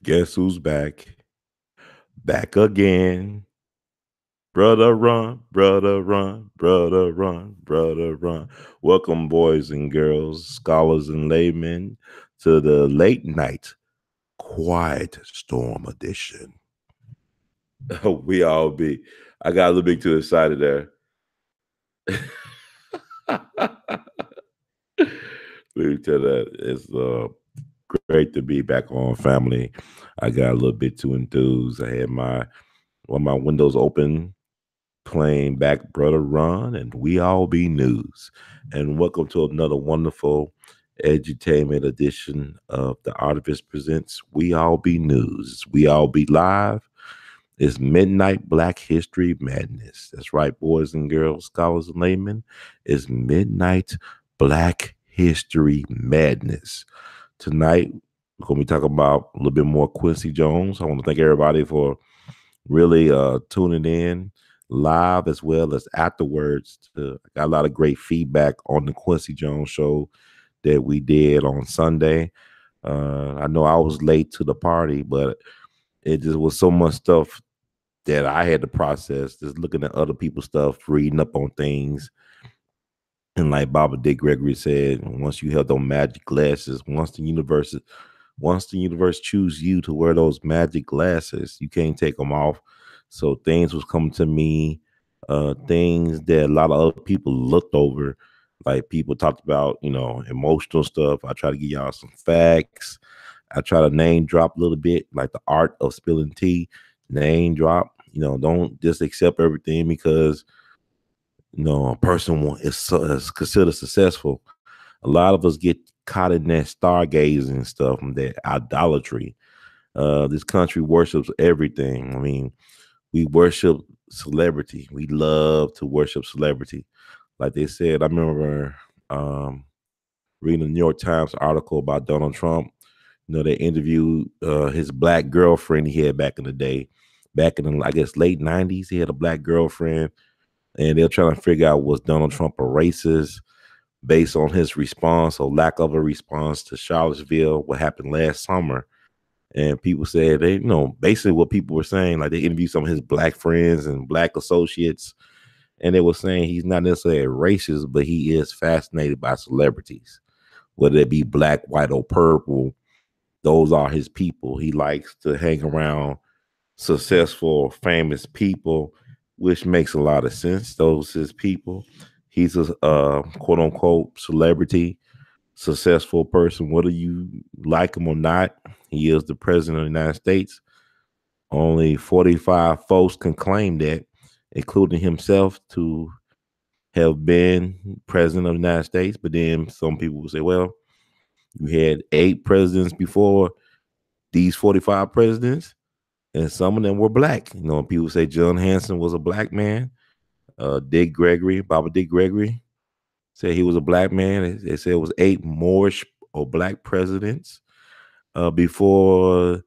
Guess who's back? Back again. Brother run, brother run, brother run, brother run. Welcome, boys and girls, scholars and laymen, to the late night quiet storm edition. We all be. I got a little bit too excited there. Let me tell that it's great to be back on, family. I got a little bit too enthused. I had one of my windows open, playing back Brother Ron, and We All Be News. And welcome to another wonderful edutainment edition of the Artivist Presents We All Be News. We All Be Live. It's Midnight Black History Madness. That's right, boys and girls, scholars and laymen. It's Midnight Black History Madness. Tonight, we're going to be talking about a little bit more Quincy Jones. I want to thank everybody for really tuning in live as well as afterwards. I got a lot of great feedback on the Quincy Jones show that we did on Sunday. I know I was late to the party, but it just was so much stuff that I had to process, just looking at other people's stuff, reading up on things. And like Baba Dick Gregory said, once you have those magic glasses, once the universe chooses you to wear those magic glasses, you can't take them off. So things was coming to me, things that a lot of other people looked over. Like people talked about, emotional stuff. I try to give y'all some facts. I try to name drop a little bit, like the art of spilling tea, name drop. Don't just accept everything because a person is considered successful. A lot of us get caught in that stargazing stuff, and that idolatry. This country worships everything. I mean, we worship celebrity. We love to worship celebrity. Like they said, I remember reading a New York Times article about Donald Trump. They interviewed his black girlfriend he had back in the day. Back in the, I guess, late 90s, he had a black girlfriend, and they're trying to figure out, was Donald Trump a racist based on his response or lack of a response to Charlottesville, what happened last summer. And people said basically what people were saying, like they interviewed some of his black friends and black associates, and they were saying he's not necessarily a racist, but he is fascinated by celebrities, whether it be black, white, or purple. Those are his people. He likes to hang around successful, famous people, which makes a lot of sense. Those his people. He's a quote unquote celebrity, successful person, whether you like him or not. He is the president of the United States. Only 45 folks can claim that, including himself, to have been president of the United States. But then some people will say, well, you had 8 presidents before these 45 presidents, and some of them were black. People say John Hanson was a black man. Dick Gregory, Baba Dick Gregory, said he was a black man. They said it was 8 Moorish or black presidents before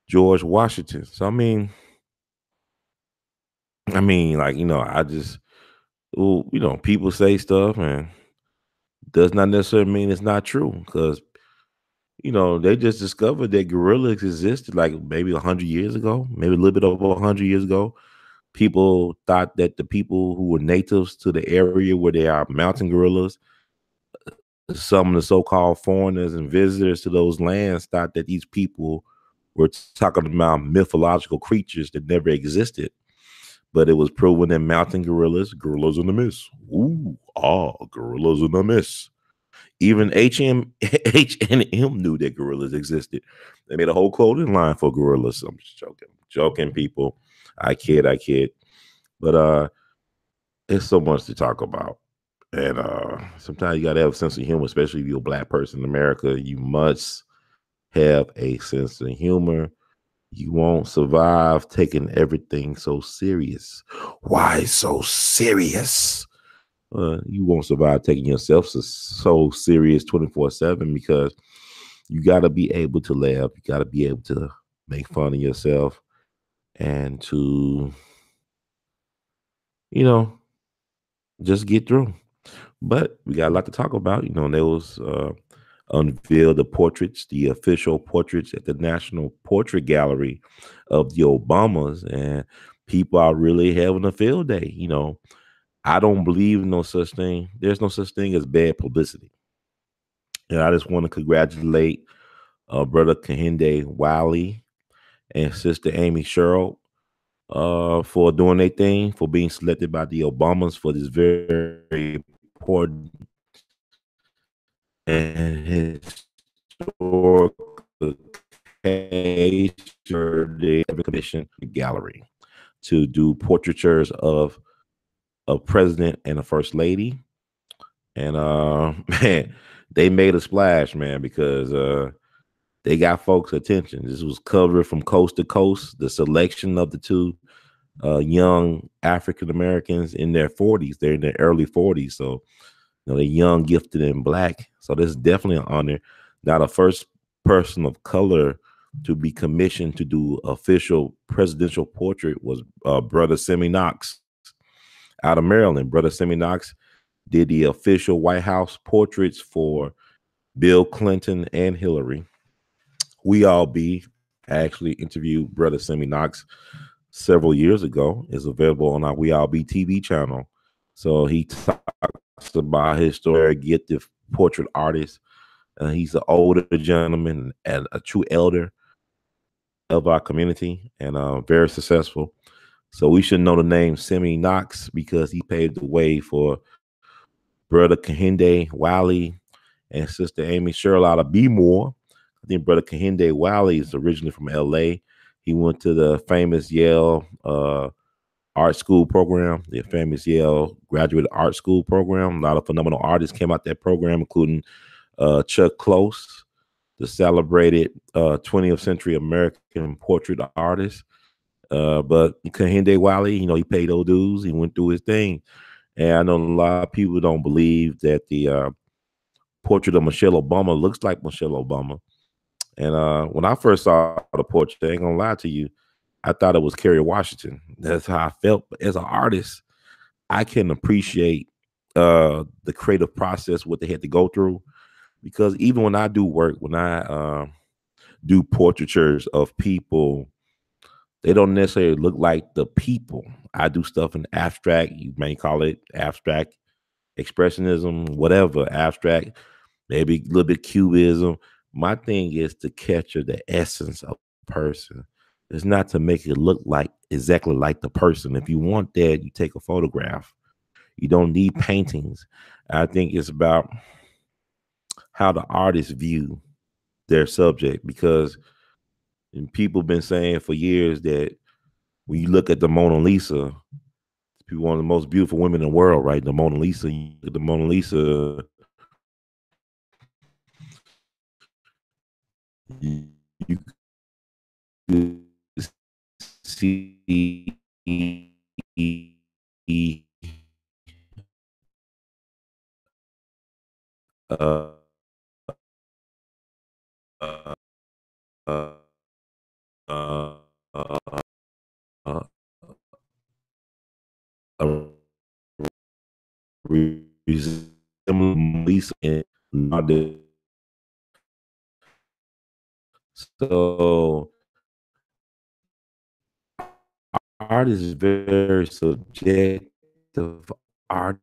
George Washington. So I just, people say stuff and does not necessarily mean it's not true, because they just discovered that gorillas existed like maybe 100 years ago, maybe a little bit over 100 years ago. People thought that the people who were natives to the area where there are mountain gorillas, some of the so-called foreigners and visitors to those lands, thought that these people were talking about mythological creatures that never existed. But it was proven that mountain gorillas in the mist. Ooh, gorillas in the mist. Even H&M knew that gorillas existed. They made a whole clothing line for gorillas. I'm just joking, people. I kid. But it's so much to talk about. And sometimes you gotta have a sense of humor, especially if you're a black person in America. You must have a sense of humor. You won't survive taking everything so serious. Why so serious? You won't survive taking yourself so serious 24/7, because you got to be able to laugh. You got to be able to make fun of yourself and to, just get through. But we got a lot to talk about. There was unveiled the portraits, the official portraits at the National Portrait Gallery of the Obamas, and people are really having a field day. I don't believe in no such thing. There's no such thing as bad publicity. And I just want to congratulate brother Kehinde Wiley and sister Amy Sherrill for doing their thing, for being selected by the Obamas for this very important and historic occasion for the commission gallery to do portraitures of a president and a first lady. And man, they made a splash, man, because they got folks' attention. This was covered from coast to coast. The selection of the two young African Americans in their 40s, they're in their early 40s, so they're young, gifted, and black. So this is definitely an honor. Now, the first person of color to be commissioned to do official presidential portrait was brother Semi Knox out of Maryland. Brother Semi Knox did the official White House portraits for Bill Clinton and Hillary. We All Be actually interviewed brother Semi Knox several years ago. Is available on our We All Be TV channel. So he talks about his story, get the portrait artist. He's an older gentleman and a true elder of our community, and very successful. So we should know the name Semi Knox because he paved the way for brother Kehinde Wiley and sister Amy Sherrill out of MOOR. I think brother Kehinde Wiley is originally from L.A. He went to the famous Yale art school program, the famous Yale graduate art school program. A lot of phenomenal artists came out that program, including Chuck Close, the celebrated 20th century American portrait artist. But Kehinde Wiley, he paid those dues. He went through his thing. And I know a lot of people don't believe that the portrait of Michelle Obama looks like Michelle Obama. And when I first saw the portrait, I ain't gonna lie to you, I thought it was Kerry Washington. That's how I felt. But as an artist, I can appreciate the creative process, what they had to go through. Because even when I do work, when I do portraitures of people, they don't necessarily look like the people. I do stuff in abstract. You may call it abstract expressionism, whatever, abstract, maybe a little bit cubism. My thing is to capture the essence of a person. It's not to make it look like exactly like the person. If you want that, you take a photograph. You don't need paintings. I think it's about how the artists view their subject, because people been saying for years that when you look at the Mona Lisa, it's one of the most beautiful women in the world, right? The Mona Lisa, the Mona Lisa, you could see uh, uh, uh, uh, uh, uh, resembling Lisa and so art is very subjective. Art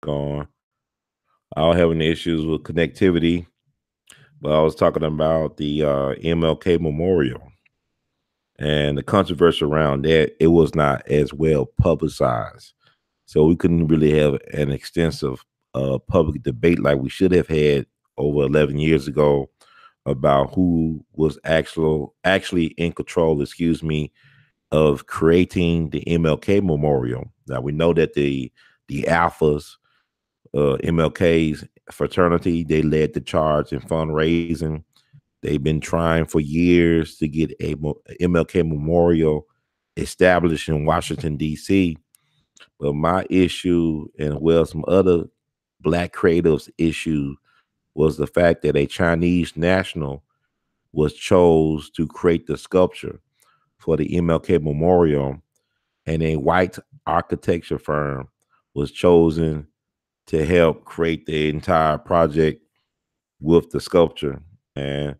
on. I was having issues with connectivity, but I was talking about the MLK Memorial and the controversy around that. It was not as well publicized, so we couldn't really have an extensive public debate like we should have had over 11 years ago about who was actually in control, excuse me, of creating the MLK Memorial. Now we know that the Alphas, MLK's fraternity, they led the charge in fundraising. They've been trying for years to get a MLK Memorial established in Washington, D.C. But my issue, and well, some other Black creatives' issue, was the fact that a Chinese national was chose to create the sculpture for the MLK Memorial, and a white architecture firm was chosen to help create the entire project with the sculpture. And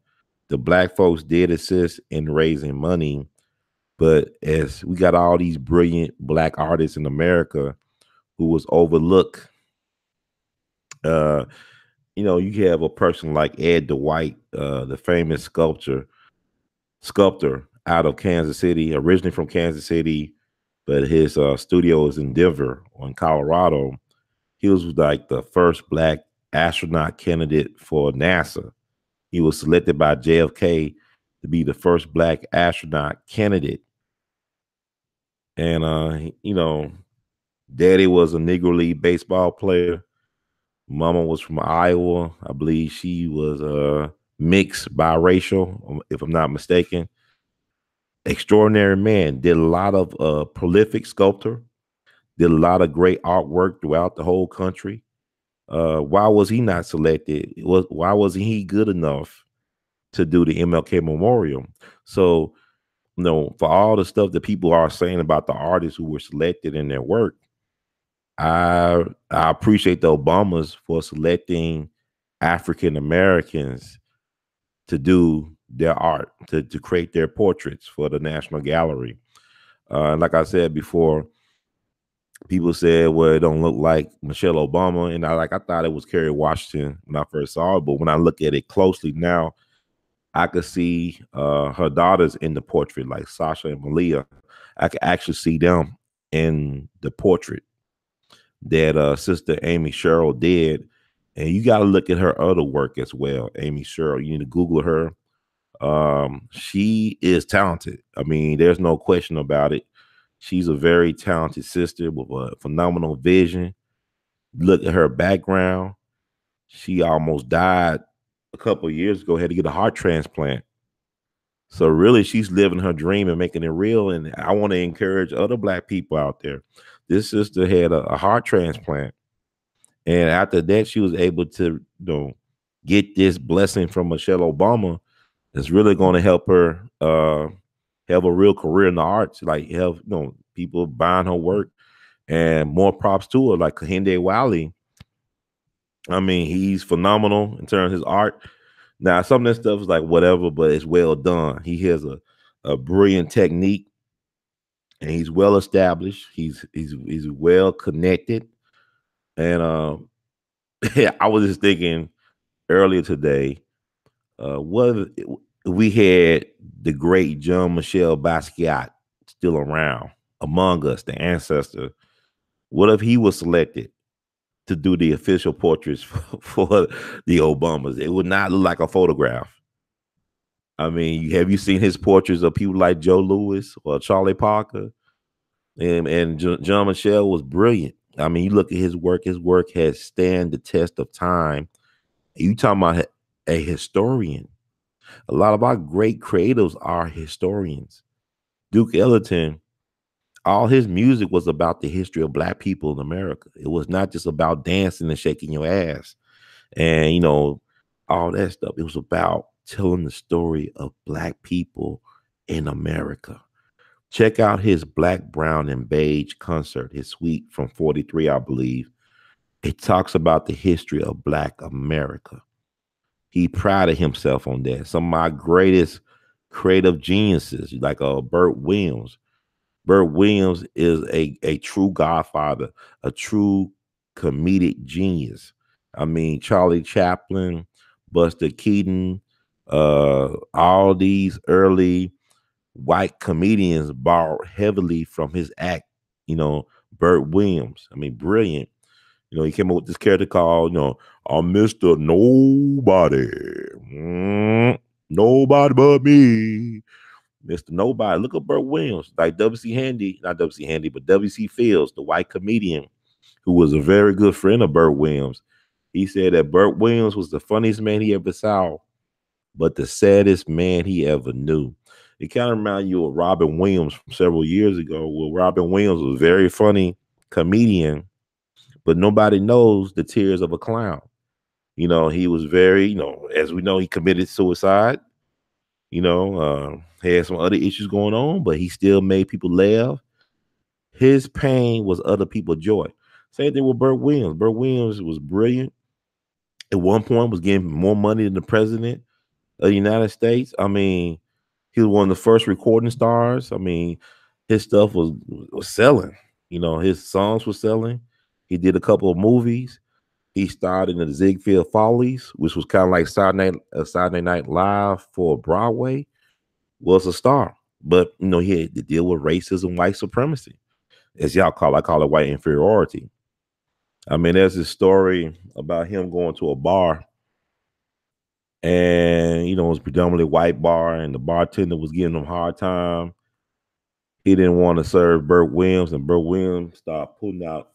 the Black folks did assist in raising money, but as we got all these brilliant Black artists in America who was overlooked, uh, you have a person like Ed Dwight, the famous sculptor out of Kansas City, originally from Kansas City, but his studio is in Denver, in Colorado. He was like the first Black astronaut candidate for NASA. He was selected by JFK to be the first Black astronaut candidate. And, daddy was a Negro League baseball player. Mama was from Iowa. I believe she was mixed biracial, if I'm not mistaken. Extraordinary man. Did a lot of prolific sculptor. Did a lot of great artwork throughout the whole country. Why was he not selected? Why wasn't he good enough to do the MLK Memorial? So, for all the stuff that people are saying about the artists who were selected in their work, I appreciate the Obamas for selecting African Americans to do their art, to create their portraits for the National Gallery. Like I said before, people said, well, it don't look like Michelle Obama. And I thought it was Kerry Washington when I first saw it. But when I look at it closely now, I could see her daughters in the portrait, like Sasha and Malia. I could actually see them in the portrait that Sister Amy Sherrill did. And you got to look at her other work as well, Amy Sherrill. You need to Google her. She is talented. I mean, there's no question about it. She's a very talented sister with a phenomenal vision. Look at her background. She almost died a couple of years ago, had to get a heart transplant. So really, she's living her dream and making it real. And I want to encourage other Black people out there. This sister had a heart transplant. And after that, she was able to, get this blessing from Michelle Obama. That's really going to help her have a real career in the arts, like have people buying her work. And more props to her, like Kehinde Wiley. I mean, he's phenomenal in terms of his art. Now, some of that stuff is like whatever, but it's well done. He has a brilliant technique, and he's well established. He's well connected. And I was just thinking earlier today, what if we had the great Jean-Michel Basquiat still around among us, the ancestor? What if he was selected to do the official portraits for the Obamas? It would not look like a photograph. I mean, have you seen his portraits of people like Joe Louis or Charlie Parker? And Jean-Michel was brilliant. I mean, you look at his work has stand the test of time. You talking about a historian. A lot of our great creatives are historians. Duke Ellington, all his music was about the history of Black people in America. It was not just about dancing and shaking your ass and, all that stuff. It was about telling the story of Black people in America. Check out his Black, Brown, and Beige concert, his suite from 43, I believe. It talks about the history of Black America. He prided himself on that. Some of my greatest creative geniuses, like Burt Williams. Burt Williams is a true godfather, a true comedic genius. I mean, Charlie Chaplin, Buster Keaton, all these early white comedians borrowed heavily from his act. You know, Burt Williams. I mean, brilliant. You know, he came up with this character called, I'm Mr. Nobody. Nobody but me. Mr. Nobody. Look at Burt Williams, like W.C. Handy, not W.C. Handy, but W.C. Fields, the white comedian who was a very good friend of Burt Williams. He said that Burt Williams was the funniest man he ever saw, but the saddest man he ever knew. It kind of reminds you of Robin Williams from several years ago, where Robin Williams was a very funny comedian, but nobody knows the tears of a clown. You know, he was very, as we know, he committed suicide, had some other issues going on, but he still made people laugh. His pain was other people's joy. Same thing with Burt Williams. Burt Williams was brilliant. At one point, was getting more money than the president of the United States. I mean, he was one of the first recording stars. I mean, his stuff was selling. You know, his songs were selling. He did a couple of movies. He starred in the Ziegfeld Follies, which was kind of like Saturday Night Live for Broadway. Was a star, but he had to deal with racism, white supremacy, as y'all I call it white inferiority. I mean, there's this story about him going to a bar, and it was predominantly white bar, and the bartender was giving him a hard time. He didn't want to serve Burt Williams, and Burt Williams started putting out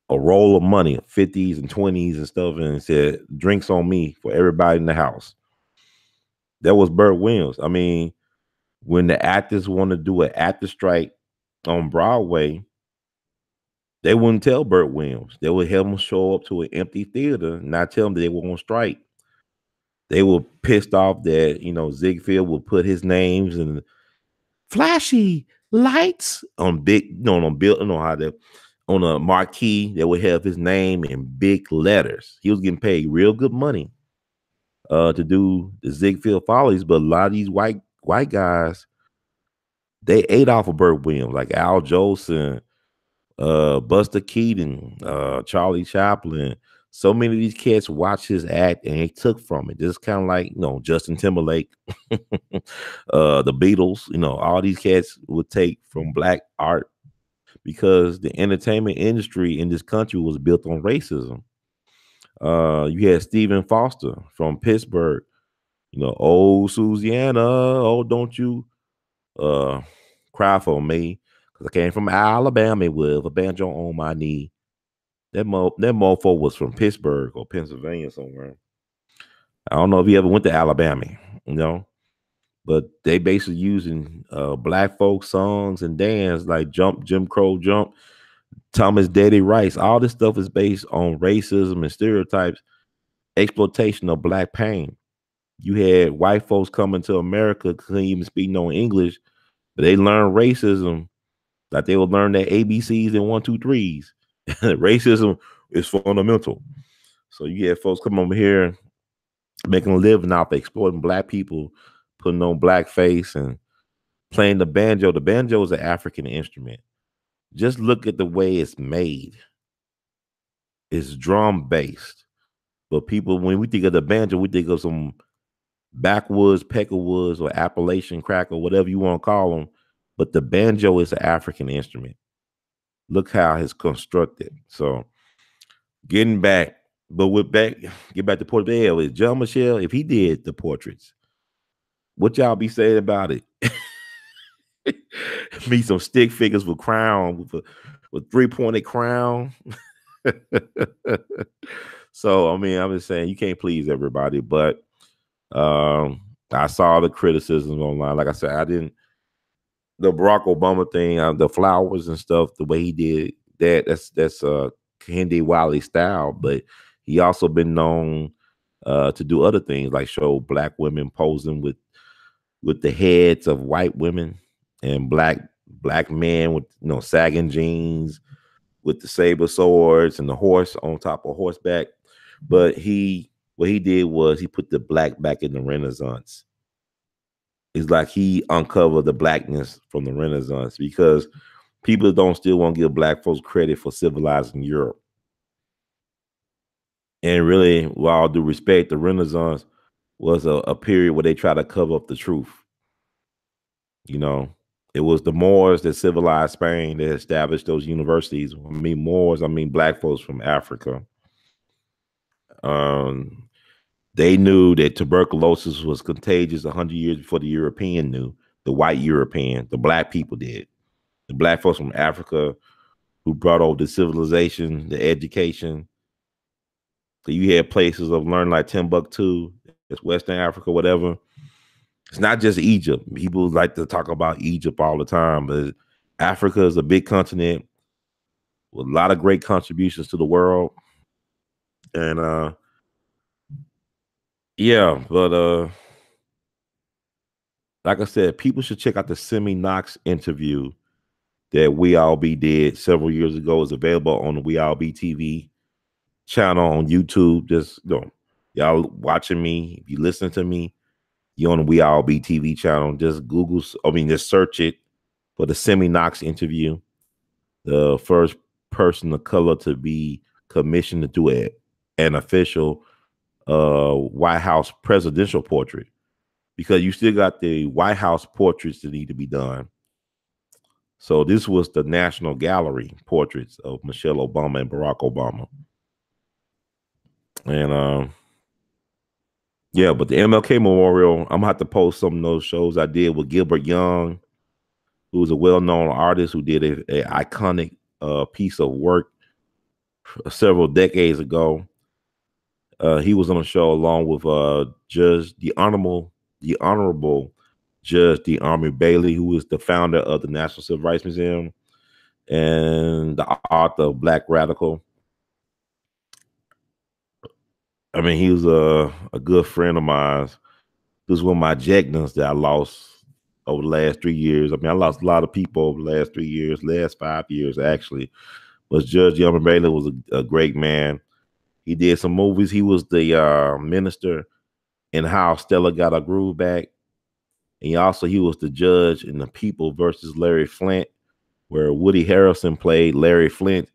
a roll of money, 50s and 20s and stuff, and said, "Drinks on me for everybody in the house." That was Burt Williams. I mean, when the actors want to do an actor strike on Broadway, they wouldn't tell Burt Williams. They would have him show up to an empty theater and not tell him that they were on strike. They were pissed off that, Ziegfeld would put his names and flashy lights on big, on a marquee that would have his name in big letters. He was getting paid real good money to do the Ziegfeld Follies, but a lot of these white guys, they ate off of Burt Williams, like Al Jolson, Buster Keaton, Charlie Chaplin. So many of these cats watched his act and he took from it. Just kind of like, Justin Timberlake, the Beatles, all these cats would take from black art because the entertainment industry in this country was built on racism. You had Stephen Foster from Pittsburgh, oh, Susanna, oh, don't you cry for me, because I came from Alabama with a banjo on my knee. That mofo was from Pittsburgh or Pennsylvania somewhere. I don't know if he ever went to Alabama, but they basically using black folk songs and dance like Jump, Jim Crow Jump, Thomas Daddy Rice. All this stuff is based on racism and stereotypes, exploitation of black pain. You had white folks coming to America, couldn't even speak no English, but they learned racism like they would learn their ABCs and 1, 2, 3s. Racism is fundamental. So you had folks come over here making a living off exploiting black people, putting on blackface and playing the banjo. The banjo is an African instrument. Just look at the way it's made. It's drum based. But people, when we think of the banjo, we think of some backwoods, peckerwoods, or Appalachian crack, or whatever you want to call them. But the banjo is an African instrument. Look how it's constructed. So getting back, get back to PortraITs. Is John Michelle, if he did the portraits, what y'all be saying about it? Me some stick figures with crown, with 3-pointed crown. So I mean, I'm just saying you can't please everybody, but I saw the criticisms online. Like I said, the Barack Obama thing, the flowers and stuff, the way he did that's Kehinde Wiley style, but he also been known to do other things like show black women posing with the heads of white women and black men with sagging jeans with the saber swords and the horse on top of horseback. But what he did was he put the black back in the Renaissance. It's like he uncovered the blackness from the Renaissance, because people don't still want to give black folks credit for civilizing Europe. And really, with all due respect, the Renaissance was a period where they try to cover up the truth. You know, it was the Moors that civilized Spain that established those universities. I mean Moors, I mean black folks from Africa. Um, they knew that tuberculosis was contagious 100 years before the European knew. The white European, the black people did. The black folks from Africa who brought over the civilization, the education. So you had places of learning like Timbuktu, it's Western Africa, whatever. It's not just Egypt. People like to talk about Egypt all the time, but Africa is a big continent with a lot of great contributions to the world. And yeah, but like I said, people should check out the Semi Knox interview that We All Be did several years ago. It's available on the We All Be TV channel on YouTube. Just y'all watching me. If you listen to me, you on the We All Be TV channel. Just just search it for the Semi Knox interview. The first person of color to be commissioned to do an official White House presidential portrait, because you still got the White House portraits that need to be done. So this was the National Gallery portraits of Michelle Obama and Barack Obama. And yeah, but the MLK Memorial, I'm gonna have to post some of those shows I did with Gilbert Young, who was a well-known artist who did a iconic piece of work several decades ago. He was on the show along with Judge the Honorable Judge DeArmy Bailey, who is the founder of the National Civil Rights Museum and the author of Black Radical. I mean, he was a good friend of mine. This was one of my Jegnas that I lost over the last 3 years. I mean, I lost a lot of people over the last 3 years, last 5 years actually. But Judge DeArmy Bailey was a great man. He did some movies. He was the minister in How Stella Got Her Groove Back. And he was the judge in The People versus Larry Flynt, where Woody Harrelson played Larry Flynt.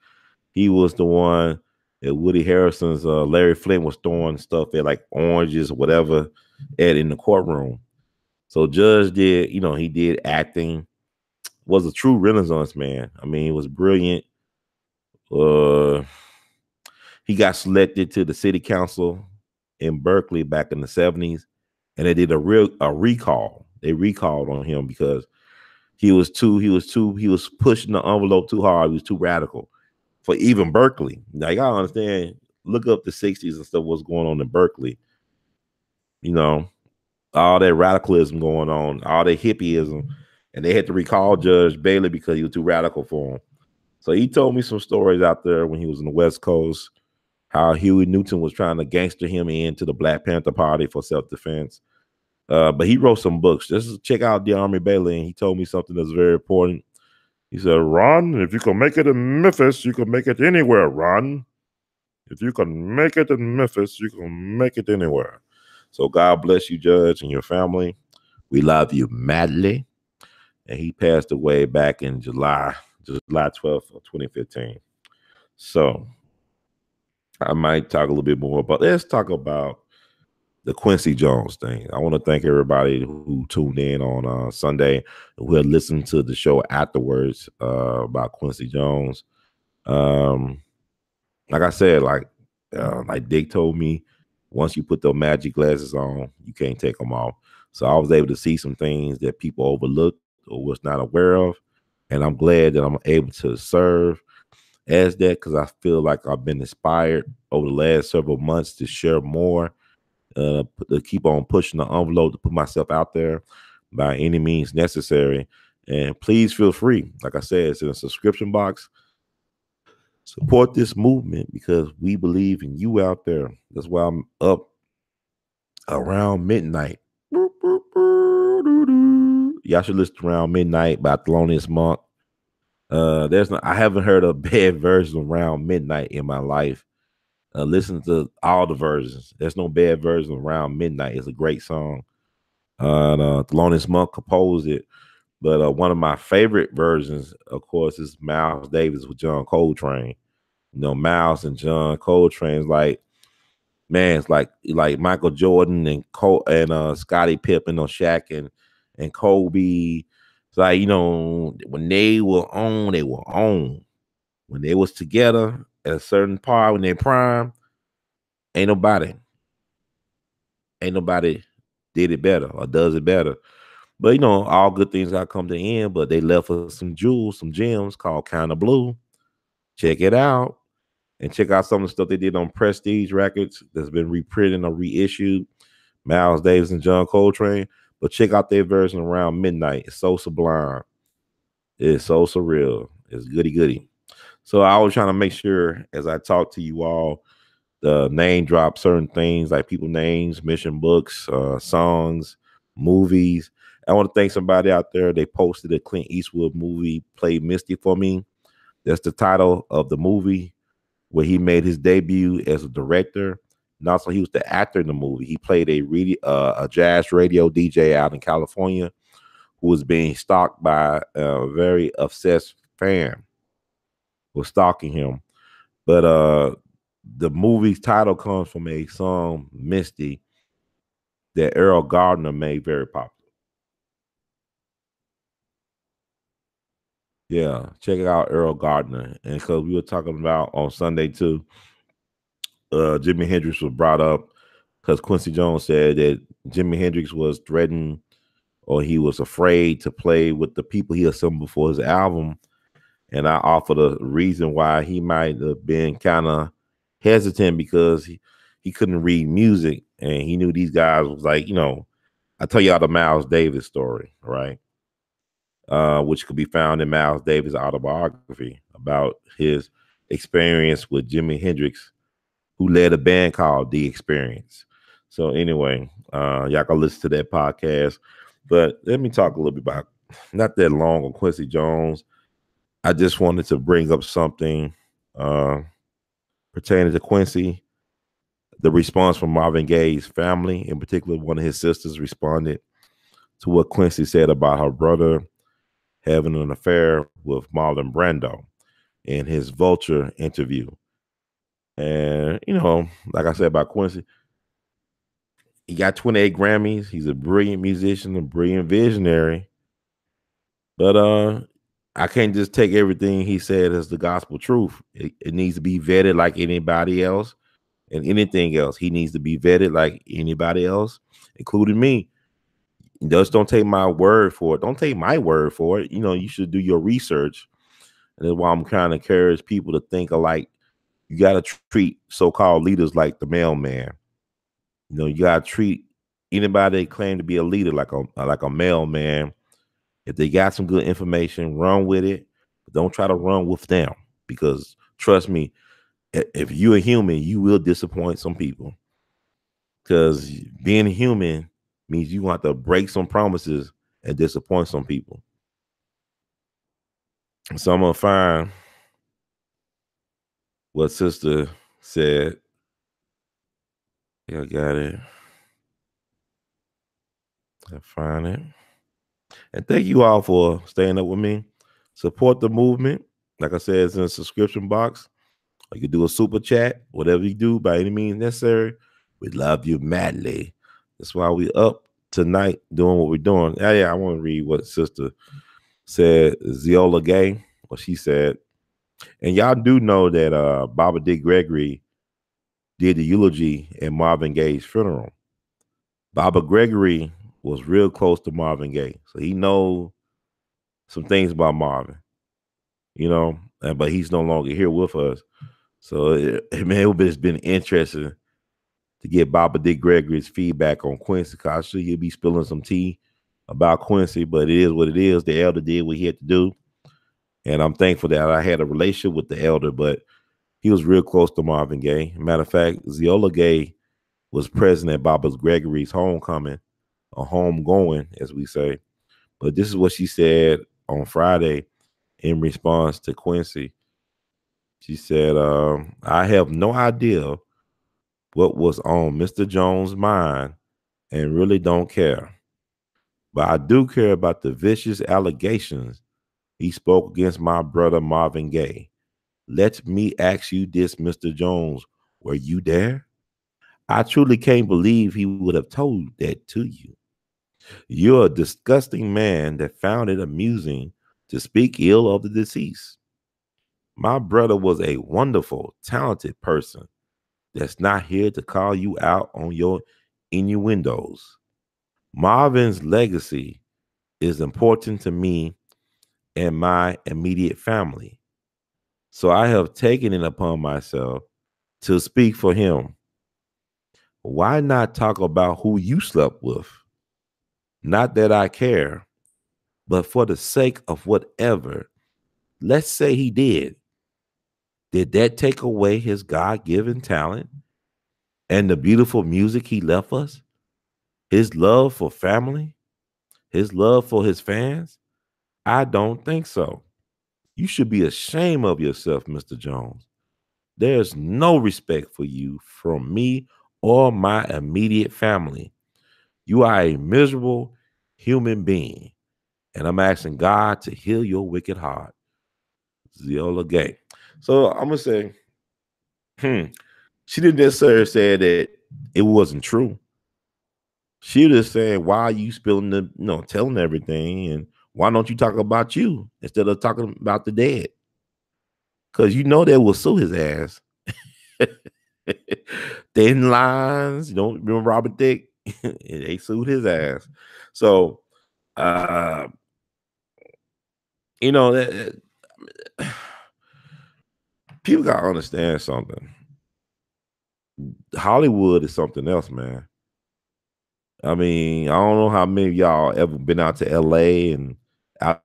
He was the one that Woody Harrelson's Larry Flynt was throwing stuff at, like oranges or whatever, in the courtroom. So Judge did, he did acting, was a true Renaissance man. I mean, he was brilliant. He got selected to the city council in Berkeley back in the 70s, and they did a recall. They recalled on him because he was pushing the envelope too hard. He was too radical for even Berkeley. Now you gotta understand, look up the 60s and stuff, what's going on in Berkeley. All that radicalism going on, all that hippieism, and they had to recall Judge Bailey because he was too radical for him. So he told me some stories out there when he was in the West Coast, how Huey Newton was trying to gangster him into the Black Panther Party for self-defense. But he wrote some books. Just check out DeArmy Bailey, and he told me something that's very important. He said, Ron, if you can make it in Memphis, you can make it anywhere, Ron. If you can make it in Memphis, you can make it anywhere. So God bless you, Judge, and your family. We love you madly. And he passed away back in July 12th of 2015. So I might talk a little bit more, but let's talk about the Quincy Jones thing. I want to thank everybody who tuned in on Sunday, who had listened to the show afterwards about Quincy Jones. Like I said, like Dick told me, once you put those magic glasses on, you can't take them off. So I was able to see some things that people overlooked or was not aware of. And I'm glad that I'm able to serve as that, because I feel like I've been inspired over the last several months to share more, to keep on pushing the envelope, to put myself out there by any means necessary. And please feel free. Like I said, it's in a subscription box. Support this movement because we believe in you out there. That's why I'm up around midnight. Y'all should listen around midnight by Thelonious Monk. I haven't heard a bad version around midnight in my life. Listen to all the versions. There's no bad version around midnight. It's a great song. Thelonious Monk composed it. But one of my favorite versions, of course, is Miles Davis with John Coltrane. Miles and John Coltrane's like Man, it's like Michael Jordan and Cole and Scottie Pippen or Shaq and Kobe. It's like, when they were on, they were on. When they was together at a certain part when they prime, ain't nobody, ain't nobody did it better or does it better. But all good things got to come to an end. But they left us some jewels, some gems called Kind of Blue. Check it out. And check out some of the stuff they did on Prestige Records that's been reprinted or reissued. Miles Davis and John Coltrane. But check out their version around midnight. It's so sublime. It's so surreal. It's goody goody. So I was trying to make sure as I talk to you all, the name drop certain things like people names, mission books, songs, movies. I want to thank somebody out there. They posted a Clint Eastwood movie, Play Misty for Me. That's the title of the movie where he made his debut as a director. And also he was the actor in the movie. He played a jazz radio DJ out in California who was being stalked by a very obsessed fan, was stalking him. But the movie's title comes from a song, Misty, that Earl Gardner made very popular. Yeah, check out Earl Gardner. And because we were talking about on Sunday too, Jimi Hendrix was brought up because Quincy Jones said that Jimi Hendrix was threatened or he was afraid to play with the people he assembled for his album. And I offered a reason why he might have been kind of hesitant because he couldn't read music and he knew these guys was like, I tell y'all the Miles Davis story, right? Which could be found in Miles Davis' autobiography about his experience with Jimi Hendrix, who led a band called The Experience. So anyway, y'all can listen to that podcast. But let me talk a little bit about not that long on Quincy Jones. I just wanted to bring up something pertaining to Quincy. The response from Marvin Gaye's family, in particular, one of his sisters responded to what Quincy said about her brother having an affair with Marlon Brando in his Vulture interview. And, like I said about Quincy, he got 28 Grammys. He's a brilliant musician, a brilliant visionary. But I can't just take everything he said as the gospel truth. It needs to be vetted like anybody else. And anything else, he needs to be vetted like anybody else, including me. Just don't take my word for it. Don't take my word for it. You should do your research. And that's why I'm trying to encourage people to think alike. You got to treat so-called leaders like the mailman. You got to treat anybody that claim to be a leader like a mailman. If they got some good information, run with it. But don't try to run with them because trust me, if you're a human, you will disappoint some people. Because being human means you have to break some promises and disappoint some people. So I'm gonna find what sister said. Yeah, I got it. I find it. And thank you all for staying up with me. Support the movement. Like I said, it's in the subscription box. You can do a super chat, whatever you do by any means necessary. We love you madly. That's why we up tonight doing what we're doing. Yeah, I want to read what sister said. Ziola Gay, what she said. And y'all do know that Baba D. Gregory did the eulogy at Marvin Gaye's funeral. Baba Gregory was real close to Marvin Gaye. So he knows some things about Marvin, but he's no longer here with us. So, it would have been interesting to get Baba D. Gregory's feedback on Quincy. Because I'm sure he'll be spilling some tea about Quincy, but it is what it is. The elder did what he had to do. And I'm thankful that I had a relationship with the elder, but he was real close to Marvin Gaye. Matter of fact, Ziola Gay was present at Baba Gregory's homecoming, or homegoing, as we say. But this is what she said on Friday in response to Quincy. She said, I have no idea what was on Mr. Jones' mind and really don't care. But I do care about the vicious allegations he spoke against my brother Marvin Gaye. Let me ask you this, Mr. Jones. Were you there? I truly can't believe he would have told that to you. You're a disgusting man that found it amusing to speak ill of the deceased. My brother was a wonderful, talented person that's not here to call you out on your innuendos. Marvin's legacy is important to me and my immediate family. So I have taken it upon myself to speak for him. Why not talk about who you slept with? Not that I care, but for the sake of whatever, let's say he did. Did that take away his God given talent and the beautiful music he left us? His love for family? His love for his fans? I don't think so. You should be ashamed of yourself, Mr. Jones. There's no respect for you from me or my immediate family. You are a miserable human being, and I'm asking God to heal your wicked heart. Ziola Gay. So I'm gonna say, she didn't necessarily say that it wasn't true. She was just saying, why are you spilling telling everything, and why don't you talk about you instead of talking about the dead? Because you know they will sue his ass. Thin lines, you don't remember Robert Dick? They sued his ass. So, uh, you know, people gotta understand something. Hollywood is something else, man. I mean, I don't know how many of y'all ever been out to LA and out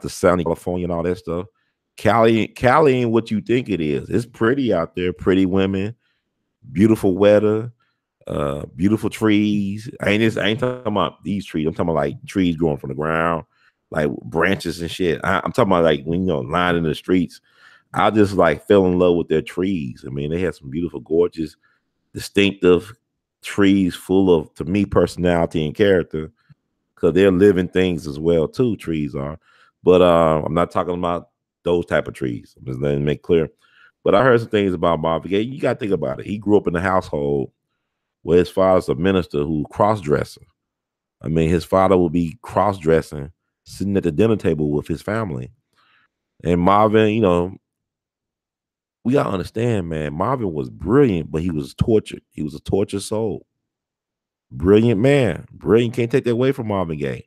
to sunny California and all that stuff. Cali ain't what you think it is. It's pretty out there, pretty women, beautiful weather, beautiful trees. I ain't talking about these trees. I'm talking about like trees growing from the ground, like branches and shit. I'm talking about like when lining the streets. I just like fell in love with their trees. I mean, they had some beautiful, gorgeous, distinctive trees full of, to me, personality and character, because they're living things as well too. Trees are, but I'm not talking about those type of trees. I'm just letting it make clear. But I heard some things about Marvin Gaye. You got to think about it. He grew up in a household where his father's a minister who cross-dressing. I mean, his father will be cross-dressing, sitting at the dinner table with his family. And Marvin, we gotta understand, man. Marvin was brilliant, but he was tortured. He was a tortured soul. Brilliant man. Brilliant. Can't take that away from Marvin Gaye.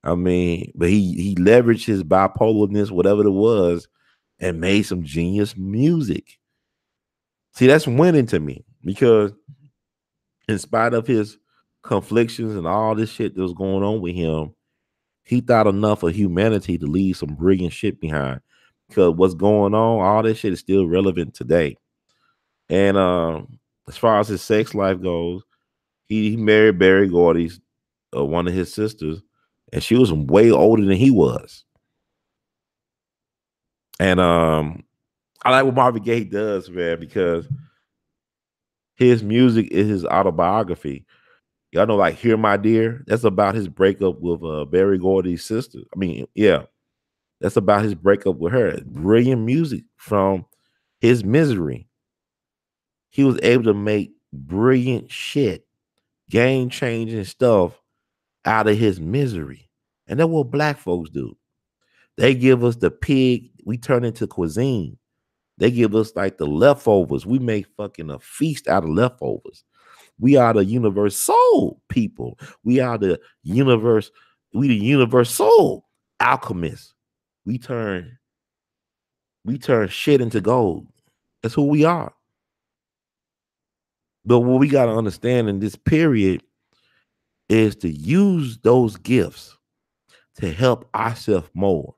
I mean, but he leveraged his bipolarness, whatever it was, and made some genius music. See, that's winning to me, because in spite of his conflictions and all this shit that was going on with him, he thought enough of humanity to leave some brilliant shit behind. Because what's going on, all this shit is still relevant today. And as far as his sex life goes, he married Barry Gordy's, one of his sisters, and she was way older than he was. And I like what Marvin Gaye does, man, because his music is his autobiography. Y'all know, like "Hear My Dear," that's about his breakup with Barry Gordy's sister. I mean, yeah, that's about his breakup with her. Brilliant music from his misery. He was able to make brilliant shit, game changing stuff out of his misery. And that's what black folks do. They give us the pig, we turn into cuisine. They give us like the leftovers. We make fucking a feast out of leftovers. We are the universal people. We are the universe. We the universal alchemists. We turn shit into gold. That's who we are. But what we got to understand in this period is to use those gifts to help ourselves more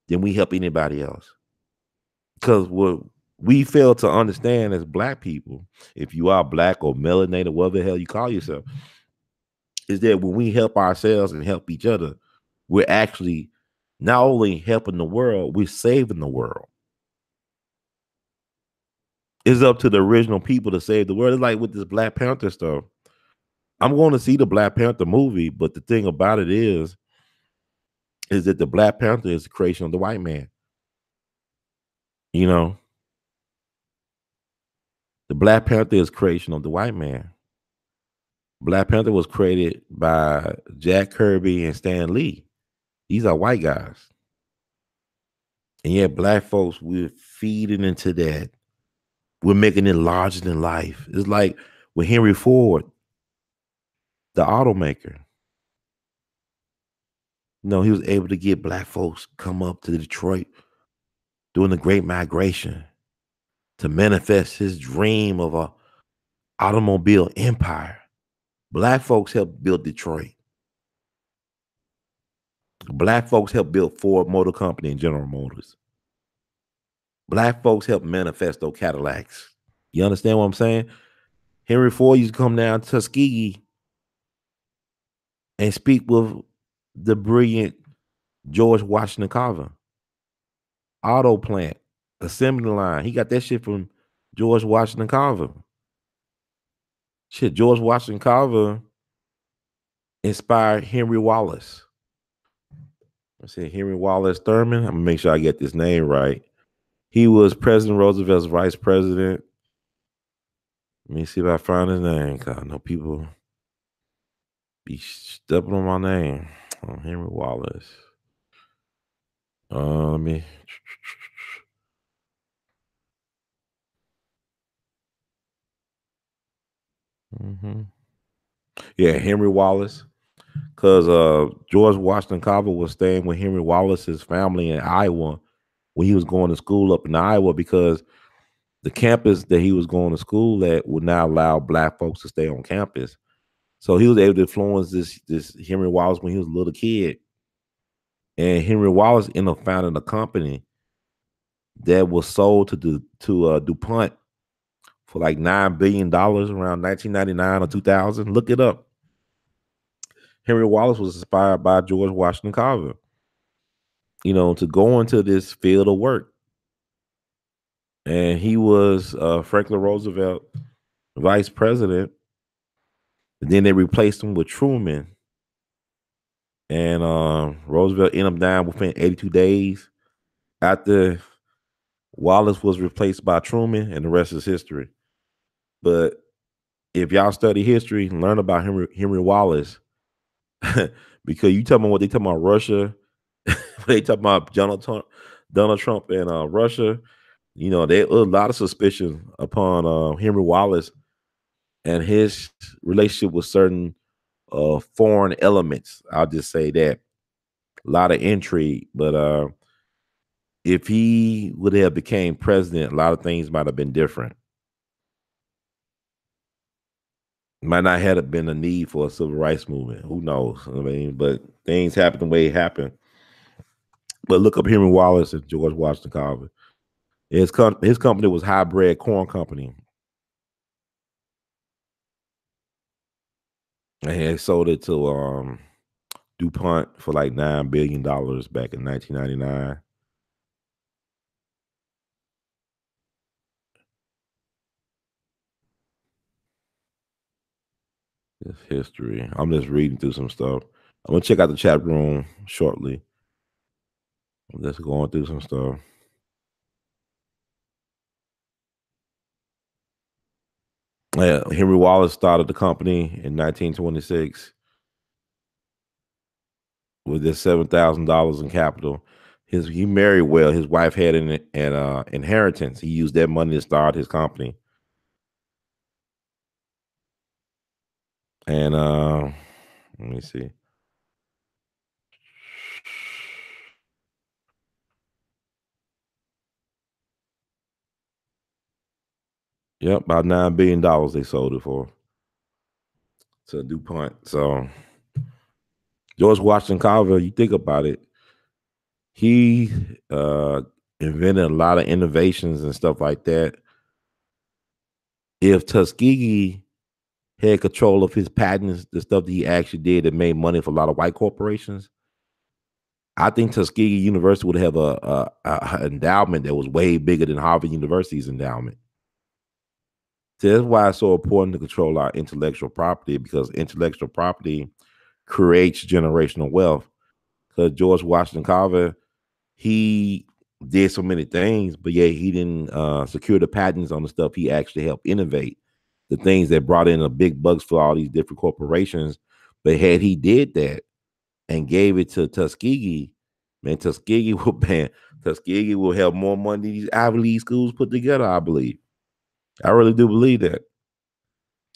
than we help anybody else. Because what we fail to understand as black people, if you are black or melanated, whatever the hell you call yourself, is that when we help ourselves and help each other, we're actually not only helping the world, we're saving the world. It's up to the original people to save the world. It's like with this Black Panther stuff. I'm going to see the Black Panther movie, but the thing about it is that the Black Panther is the creation of the white man. You know, The Black Panther is creation of the white man. Black Panther was created by Jack Kirby and Stan Lee. These are white guys. And yet black folks, we're feeding into that. We're making it larger than life. It's like with Henry Ford, the automaker. He was able to get black folks come up to Detroit during the Great Migration to manifest his dream of a automobile empire. Black folks helped build Detroit. Black folks helped build Ford Motor Company and General Motors. Black folks helped manifest those Cadillacs. You understand what I'm saying? Henry Ford used to come down to Tuskegee and speak with the brilliant George Washington Carver. Auto plant, assembly line. He got that shit from George Washington Carver. Shit, George Washington Carver inspired Henry Wallace. I said Henry Wallace Thurman. I'm gonna make sure I get this name right. He was President Roosevelt's vice president. Let me see if I find his name. Cause I know people be stepping on my name. Henry Wallace. Let me. Yeah, Henry Wallace. Because George Washington Carver was staying with Henry Wallace's family in Iowa when he was going to school up in Iowa, because the campus that he was going to school at would not allow black folks to stay on campus. So he was able to influence this Henry Wallace when he was a little kid. And Henry Wallace ended up founding a company that was sold to DuPont for like $9 billion around 1999 or 2000. Look it up. Henry Wallace was inspired by George Washington Carver, to go into this field of work. And he was Franklin Roosevelt vice president. And then they replaced him with Truman. And Roosevelt ended up dying within 82 days after Wallace was replaced by Truman, and the rest is history. But if y'all study history, learn about Henry Wallace, because you tell me what they talk about Russia, they talk about Donald Trump and Russia. There was a lot of suspicion upon Henry Wallace and his relationship with certain foreign elements. I'll just say that. A lot of intrigue, but if he would have became president, a lot of things might have been different. Might not have been a need for a civil rights movement. Who knows? I mean, but things happen the way it happened. But look up Henry Wallace and George Washington Carver. His company was Hybrid Corn Company. And he sold it to DuPont for like $9 billion back in 1999. It's history. I'm just reading through some stuff. I'm gonna check out the chat room shortly. I'm just going through some stuff. Yeah, Henry Wallace started the company in 1926 with just $7,000 in capital. He married well. His wife had an inheritance. He used that money to start his company. And let me see. Yep, about $9 billion they sold it for to DuPont. So George Washington Carver, you think about it, he invented a lot of innovations and stuff like that. If Tuskegee had control of his patents, the stuff that he actually did that made money for a lot of white corporations, I think Tuskegee University would have a endowment that was way bigger than Harvard University's endowment. So that's why it's so important to control our intellectual property, because intellectual property creates generational wealth. Because George Washington Carver, he did so many things, but yeah, he didn't secure the patents on the stuff he actually helped innovate, the things that brought in the big bucks for all these different corporations. But had he did that and gave it to Tuskegee, man, Tuskegee will have more money than these Ivy League schools put together, I believe. I really do believe that.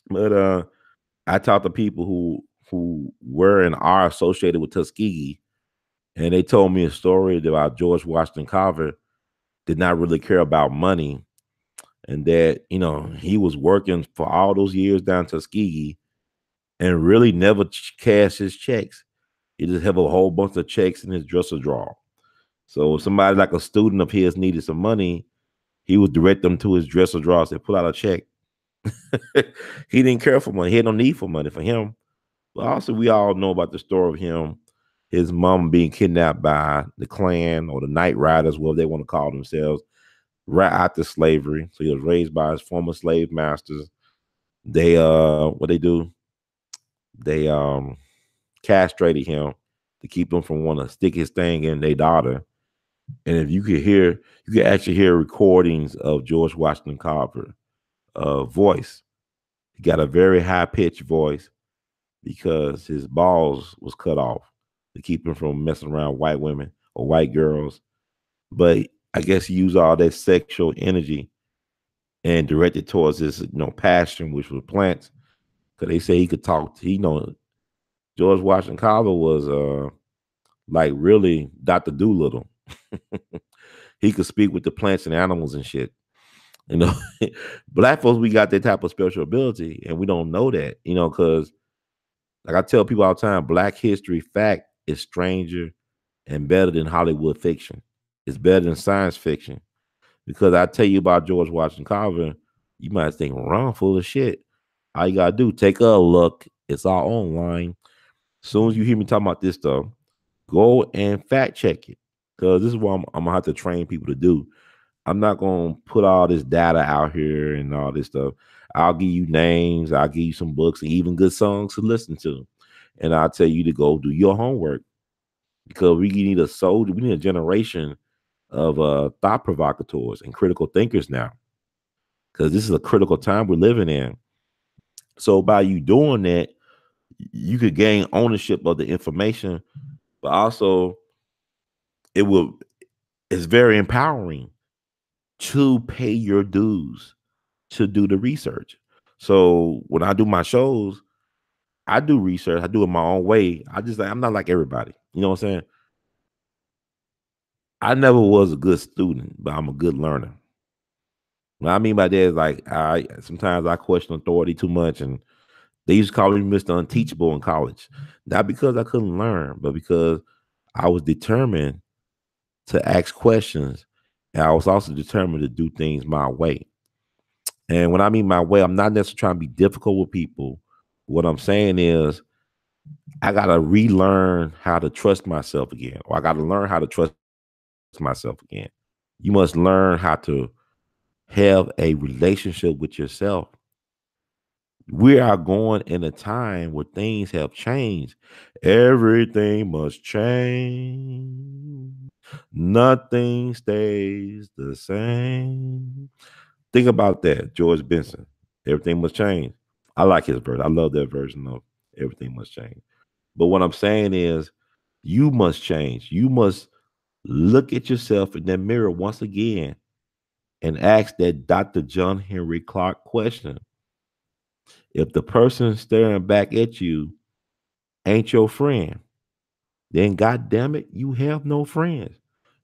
But I talked to people who were and are associated with Tuskegee, and they told me a story about George Washington Carver did not really care about money, and that he was working for all those years down Tuskegee and really never cashed his checks. He just have a whole bunch of checks in his dresser drawer. So if somebody like a student of his needed some money, he would direct them to his dresser drawer, say, pull out a check. He didn't care for money. He had no need for money for him. But also, we all know about the story of him, his mom being kidnapped by the Klan or the Night Riders, whatever they want to call themselves, right after slavery. So he was raised by his former slave masters. They what they do? They castrated him to keep him from wanting to stick his thing in their daughter. And if you could actually hear recordings of George Washington Carver voice. He got a very high pitched voice because his balls was cut off to keep him from messing around white women or white girls. But I guess he used all that sexual energy and directed towards his passion, which was plants. Because they say he could talk. George Washington Carver was like really Dr. Doolittle. He could speak with the plants and animals and shit. Black folks, we got that type of special ability, and we don't know that, because like I tell people all the time, Black history fact is stranger and better than Hollywood fiction. It's better than science fiction. Because I tell you about George Washington Carver, you might think, wrong, full of shit. All you gotta do, take a look. It's all online. As soon as you hear me talking about this stuff, go and fact check it. Because this is what I'm gonna have to train people to do. I'm not gonna put all this data out here and all this stuff. I'll give you names, I'll give you some books and even good songs to listen to. And I'll tell you to go do your homework, because we need a generation of thought provocateurs and critical thinkers now. Because this is a critical time we're living in. So by you doing that, you could gain ownership of the information, but also it's very empowering to pay your dues to do the research. So when I do my shows, I do research. I do it my own way. I'm not like everybody. You know what I'm saying? I never was a good student, but I'm a good learner. What I mean by that is like sometimes I question authority too much, and they used to call me Mr. Unteachable in college. Not because I couldn't learn, but because I was determined to ask questions, and I was also determined to do things my way. And when I mean my way, I'm not necessarily trying to be difficult with people. What I'm saying is I got to relearn how to trust myself again, or I got to learn how to trust myself again. You must learn how to have a relationship with yourself. We are going in a time where things have changed. Everything must change. Nothing stays the same. Think about that, George Benson. Everything must change. I like his verse. I love that version of everything must change. But what I'm saying is, you must change. You must look at yourself in that mirror once again and ask that Dr. John Henry Clark question. If the person staring back at you ain't your friend, then God damn it, you have no friends.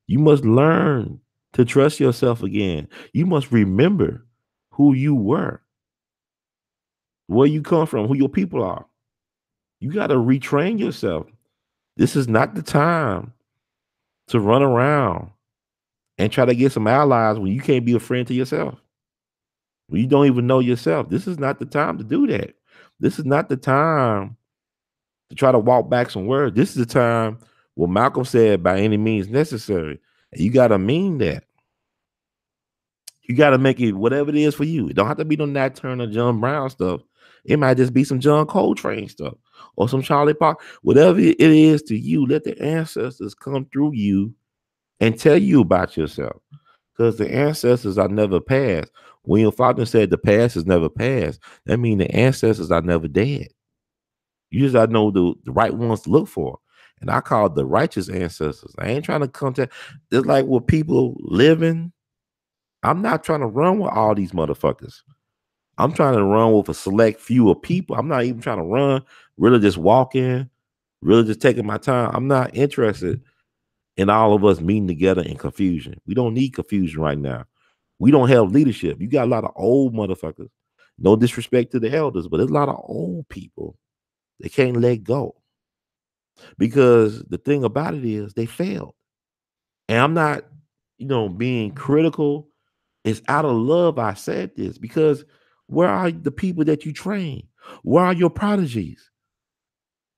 You must learn to trust yourself again. You must remember who you were, where you come from, who your people are. You got to retrain yourself. This is not the time to run around and try to get some allies when you can't be a friend to yourself. When you don't even know yourself. This is not the time to do that. This is not the time to try to walk back some words. This is the time what Malcolm said, by any means necessary. And you got to mean that. You got to make it whatever it is for you. It don't have to be no Nat Turner, John Brown stuff. It might just be some John Coltrane stuff or some Charlie Parker. Whatever it is to you, let the ancestors come through you and tell you about yourself. Because the ancestors are never past. William Faulkner said the past is never past. That means the ancestors are never dead. You just gotta know the right ones to look for. And I call it the righteous ancestors. I ain't trying to contact. It's like with people living. I'm not trying to run with all these motherfuckers. I'm trying to run with a select few of people. I'm not even trying to run, really just walking, really just taking my time. I'm not interested in all of us meeting together in confusion. We don't need confusion right now. We don't have leadership. You got a lot of old motherfuckers. No disrespect to the elders, but there's a lot of old people. They can't let go. Because the thing about it is they failed. And I'm not, being critical. It's out of love I said this because where are the people that you train? Where are your prodigies?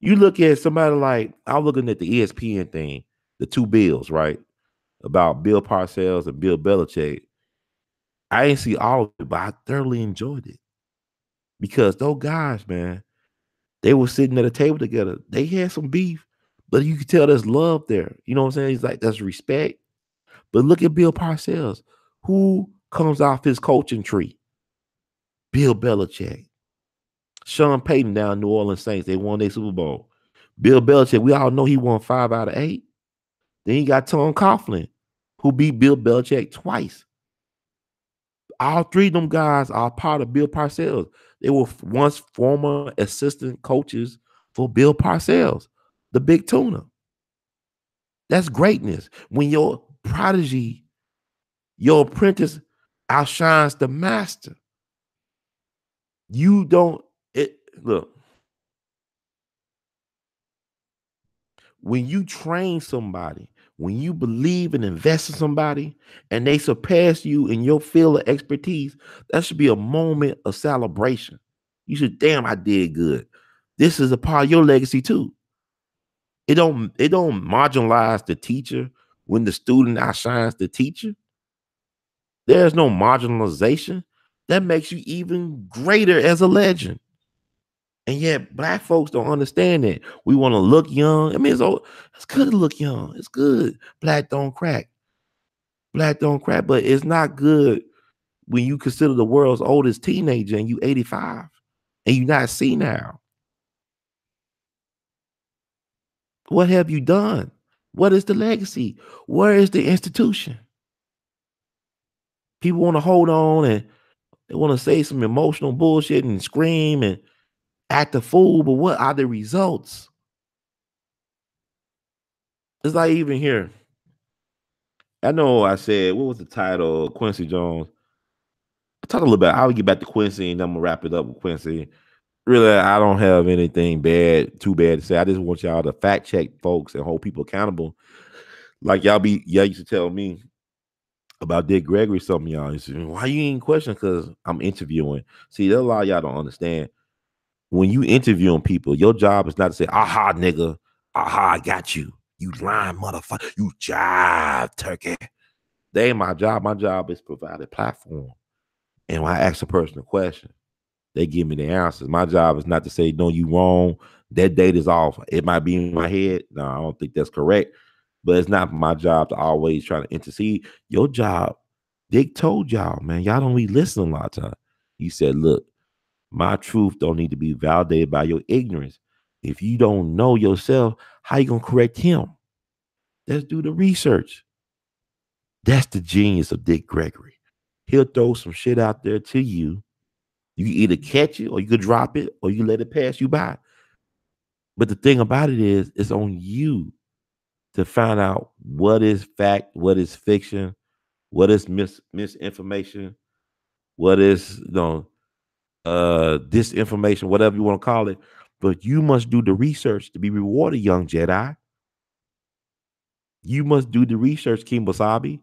You look at somebody like I was looking at the ESPN thing, the two bills, right? About Bill Parcells and Bill Belichick. I didn't see all of it, but I thoroughly enjoyed it because those guys, man, they were sitting at a table together. They had some beef, but you could tell there's love there. You know what I'm saying? He's like, there's respect. But look at Bill Parcells. Who comes off his coaching tree? Bill Belichick. Sean Payton down New Orleans Saints. They won their Super Bowl. Bill Belichick, we all know he won 5 out of 8. Then you got Tom Coughlin, who beat Bill Belichick twice. All three of them guys are part of Bill Parcells. They were once former assistant coaches for Bill Parcells, the big tuna. That's greatness. When your prodigy, your apprentice outshines the master. You don't look. When you train somebody, when you believe and invest in somebody and they surpass you in your field of expertise, that should be a moment of celebration. You should, damn, I did good. This is a part of your legacy too. It don't marginalize the teacher when the student outshines the teacher. There's no marginalization. That makes you even greater as a legend. And yet, black folks don't understand that. We want to look young. I mean, it's good to look young. It's good. Black don't crack. Black don't crack, but it's not good when you consider the world's oldest teenager and you 85 and you not senile. What have you done? What is the legacy? Where is the institution? People want to hold on and they want to say some emotional bullshit and scream and act a fool, but what are the results? It's like even here. I know I said, what was the title? Quincy Jones. I talked a little bit. I'll get back to Quincy and I'm gonna wrap it up with Quincy. Really, I don't have anything too bad to say. I just want y'all to fact check folks and hold people accountable. Like y'all used to tell me about Dick Gregory, some of y'all. You say, why you ain't question? Because I'm interviewing. See, there's a lot of y'all don't understand. When you interviewing people, your job is not to say, aha, nigga, aha, I got you. You lying motherfucker. You jive turkey. That ain't my job. My job is provide a platform. And when I ask a person a question, they give me the answers. My job is not to say, no, you wrong. That date is off. It might be in my head. No, I don't think that's correct. But it's not my job to always try to intercede. Your job, Dick told y'all, man, y'all don't be listening a lot of time. He said, look, my truth don't need to be validated by your ignorance. If you don't know yourself, how you gonna correct him? Let's do the research. That's the genius of Dick Gregory. He'll throw some shit out there to you. You can either catch it or you could drop it or you let it pass you by. But the thing about it is, it's on you to find out what is fact, what is fiction, what is misinformation, what is disinformation, whatever you want to call it. But you must do the research to be rewarded, young Jedi. You must do the research, King Wasabi.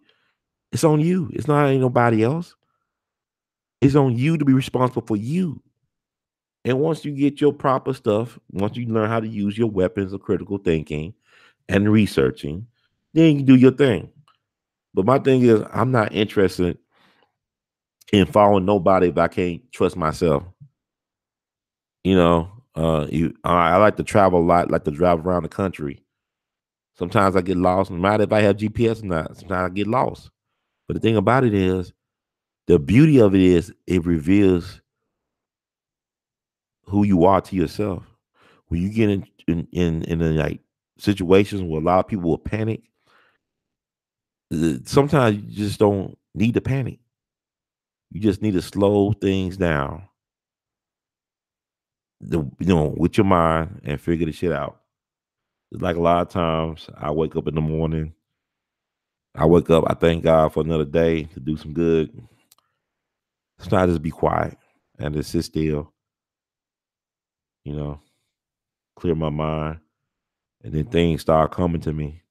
It's on you. It's not ain't nobody else. It's on you to be responsible for you. And once you get your proper stuff, once you learn how to use your weapons of critical thinking and researching, then you do your thing. But my thing is, I'm not interested in following nobody if I can't trust myself. I like to travel a lot, like to drive around the country. Sometimes I get lost, no matter if I have GPS or not. Sometimes I get lost. But the thing about it is, the beauty of it is it reveals who you are to yourself. When you get in like situations where a lot of people will panic, sometimes you just don't need to panic. You just need to slow things down, with your mind and figure the shit out. It's like a lot of times I wake up in the morning. I wake up, I thank God for another day to do some good. Sometimes just be quiet and just sit still, you know, clear my mind. And then things start coming to me.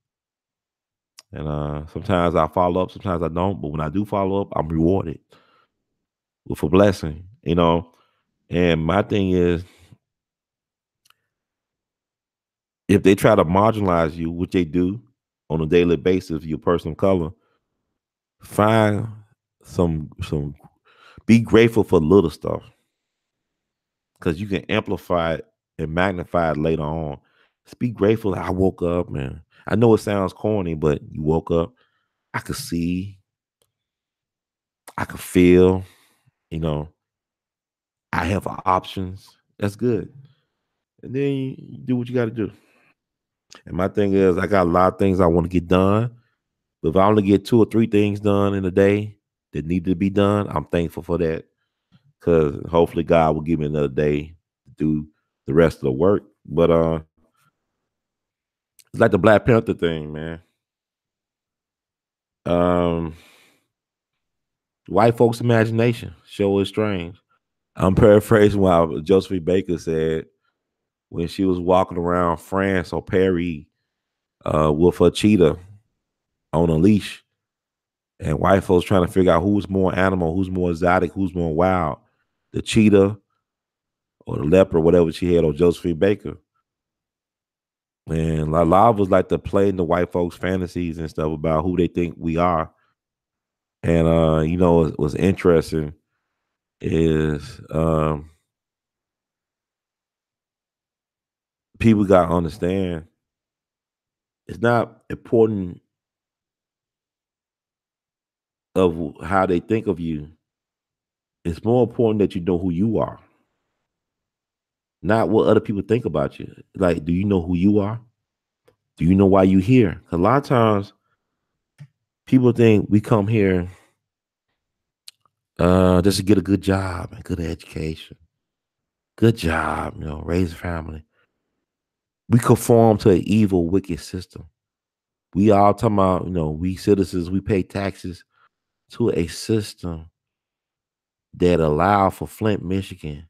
And sometimes I follow up, sometimes I don't. But when I do follow up, I'm rewarded with a blessing. And my thing is, if they try to marginalize you, which they do on a daily basis, your person of color, find some be grateful for little stuff, because you can amplify it and magnify it later on. Just be grateful that I woke up, man. I know it sounds corny, but you woke up. I could see, I could feel, you know, I have options. That's good. And then you do what you got to do. And my thing is, I got a lot of things I want to get done. But if I only get 2 or 3 things done in a day that need to be done, I'm thankful for that. Because hopefully God will give me another day to do the rest of the work. But it's like the Black Panther thing, man. Um, White folks' imagination show is strange. I'm paraphrasing what Josephine Baker said when she was walking around France or Paris with a cheetah on a leash, and white folks trying to figure out who's more animal, who's more exotic, who's more wild, the cheetah or the leopard, whatever she had on Josephine Baker. And a lot of us like to play in the white folks' fantasies and stuff about who they think we are. And what's interesting is people got to understand it's not important of how they think of you. It's more important that you know who you are, not what other people think about you. Like, do you know who you are? Do you know why you here? 'Cause a lot of times people think we come here just to get a good job and good education, good job, raise a family. We conform to an evil, wicked system. We all talking about, we citizens, we pay taxes to a system that allow for Flint, Michigan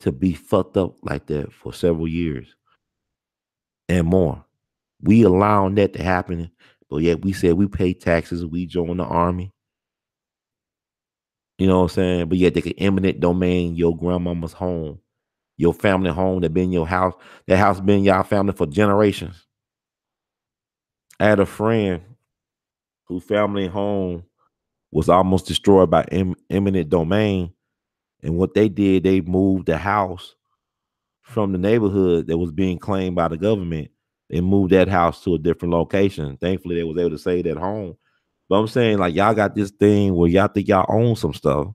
to be fucked up like that for several years and more. We allowing that to happen, but yet we said we pay taxes, we join the army. You know what I'm saying? But yet they can eminent domain your grandmama's home, your family home that been your house. That house been y'all family for generations. I had a friend whose family home was almost destroyed by eminent domain. And what they did, they moved the house from the neighborhood that was being claimed by the government and moved that house to a different location. Thankfully, they was able to save that home. But I'm saying, like, y'all got this thing where y'all think y'all own some stuff.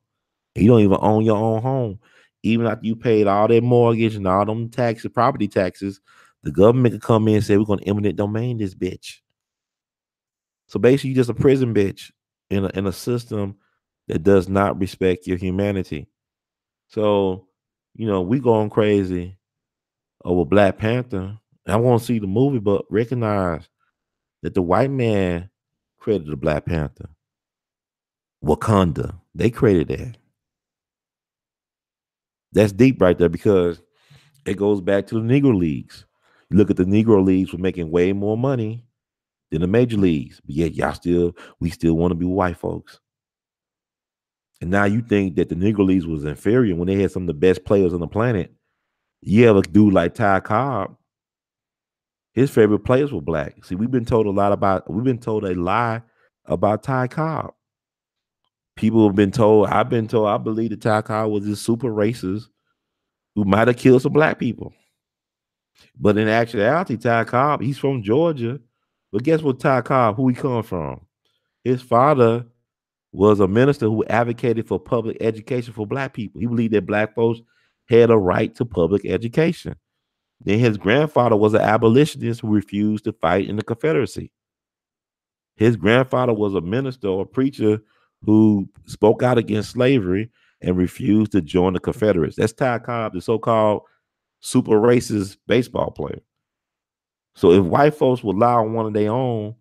You don't even own your own home. Even after you paid all that mortgage and all them taxes, property taxes, the government could come in and say, we're going to eminent domain this bitch. So basically, you're just a prison bitch in a system that does not respect your humanity. So, we going crazy over Black Panther. I want to see the movie, but recognize that the white man created the Black Panther. Wakanda, they created that. That's deep right there because it goes back to the Negro Leagues. You look at the Negro Leagues were making way more money than the major leagues, but yet we still want to be white folks. And now you think that the Negro Leagues was inferior when they had some of the best players on the planet. You have a dude like Ty Cobb. His favorite players were black. See, we've been told a lie about Ty Cobb. People have been told, I believe that Ty Cobb was this super racist who might have killed some black people. But in actuality, Ty Cobb, he's from Georgia. But guess what, Ty Cobb, who he come from? His father was a minister who advocated for public education for black people. He believed that black folks had a right to public education. Then his grandfather was an abolitionist who refused to fight in the Confederacy. His grandfather was a minister or preacher who spoke out against slavery and refused to join the Confederates. That's Ty Cobb, the so-called super racist baseball player. So if white folks will lie on one of their own,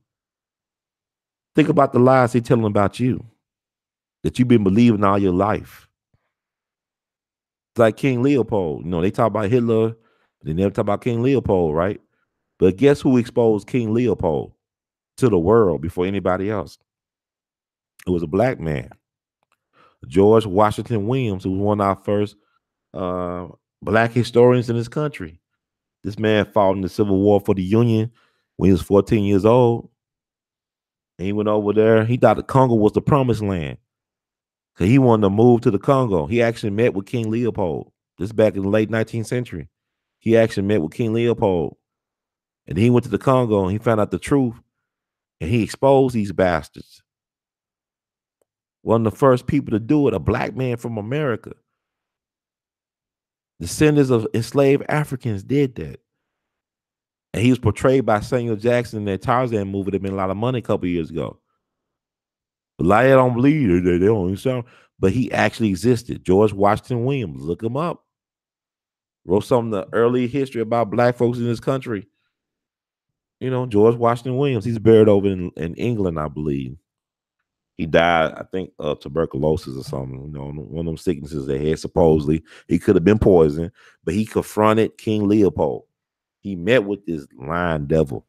think about the lies they're telling about you that you've been believing all your life. It's like King Leopold. You know, they talk about Hitler, but they never talk about King Leopold, right? But guess who exposed King Leopold to the world before anybody else? It was a black man, George Washington Williams, who was one of our first black historians in this country. This man fought in the Civil War for the Union when he was 14 years old. And he went over there. He thought the Congo was the promised land. So he wanted to move to the Congo. He actually met with King Leopold. This back in the late 19th century. He actually met with King Leopold. And then he went to the Congo and he found out the truth. And he exposed these bastards. One of the first people to do it, a black man from America. Descendants of enslaved Africans did that. And he was portrayed by Samuel Jackson in that Tarzan movie that made a lot of money a couple of years ago. A lot of don't believe it. They don't sound, but he actually existed. George Washington Williams, look him up. Wrote some of the early history about black folks in this country. You know, George Washington Williams. He's buried over in England, I believe. He died, I think, of tuberculosis or something. You know, one of them sicknesses they had. Supposedly, he could have been poisoned, but he confronted King Leopold. He met with this lying devil,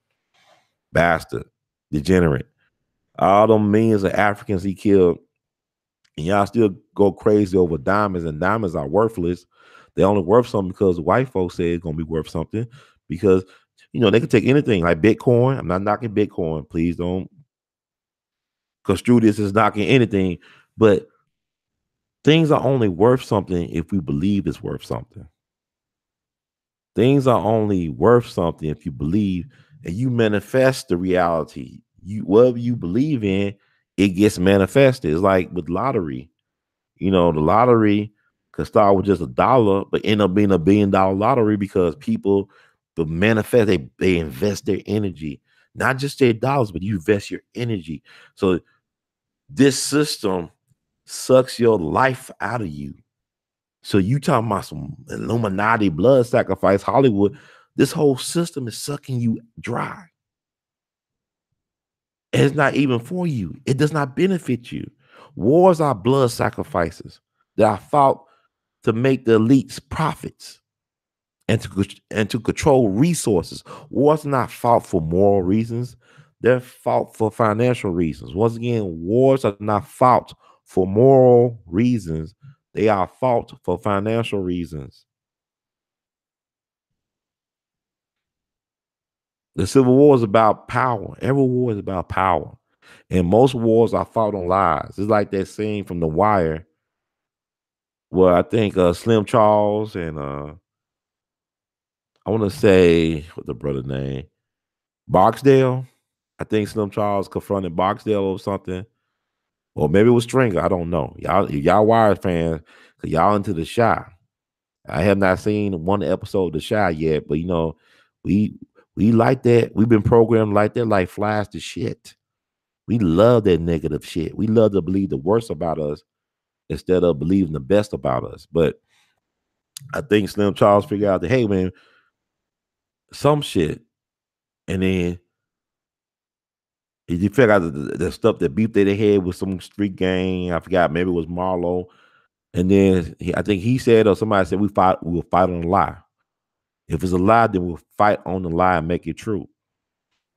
bastard, degenerate. All them millions of Africans he killed, and y'all still go crazy over diamonds, and diamonds are worthless. They're only worth something because white folks say it's going to be worth something because, you know, they can take anything like Bitcoin. I'm not knocking Bitcoin. Please don't construe this as knocking anything, but things are only worth something if we believe it's worth something. Things are only worth something if you believe and you manifest the reality. You whatever you believe in, it gets manifested. It's like with lottery. You know, the lottery could start with just $1, but end up being $1 billion lottery because people to manifest, they invest their energy, not just their dollars, but you invest your energy. So this system sucks your life out of you. So you talking about some Illuminati blood sacrifice, Hollywood. This whole system is sucking you dry. And it's not even for you. It does not benefit you. Wars are blood sacrifices that are fought to make the elites profits and to control resources. Wars are not fought for moral reasons. They're fought for financial reasons. Once again, wars are not fought for moral reasons. They are fought for financial reasons. The Civil War is about power. Every war is about power. And most wars are fought on lies. It's like that scene from The Wire where I think Slim Charles and I want to say what the brother name, Barksdale. I think Slim Charles confronted Barksdale or something. Or maybe it was Stringer. I don't know. Y'all Wire fans, because y'all into The Chi. I have not seen one episode of The Chi yet, but you know, we like that. We've been programmed like that, like flies to shit. We love that negative shit. We love to believe the worst about us instead of believing the best about us. But I think Slim Charles figured out that, hey, man, some shit. And then he figured out the stuff that beef that they had with some street gang. I forgot, maybe it was Marlo. And then I think he said, or somebody said, we'll fight on a lie. If it's a lie, then we'll fight on the lie and make it true.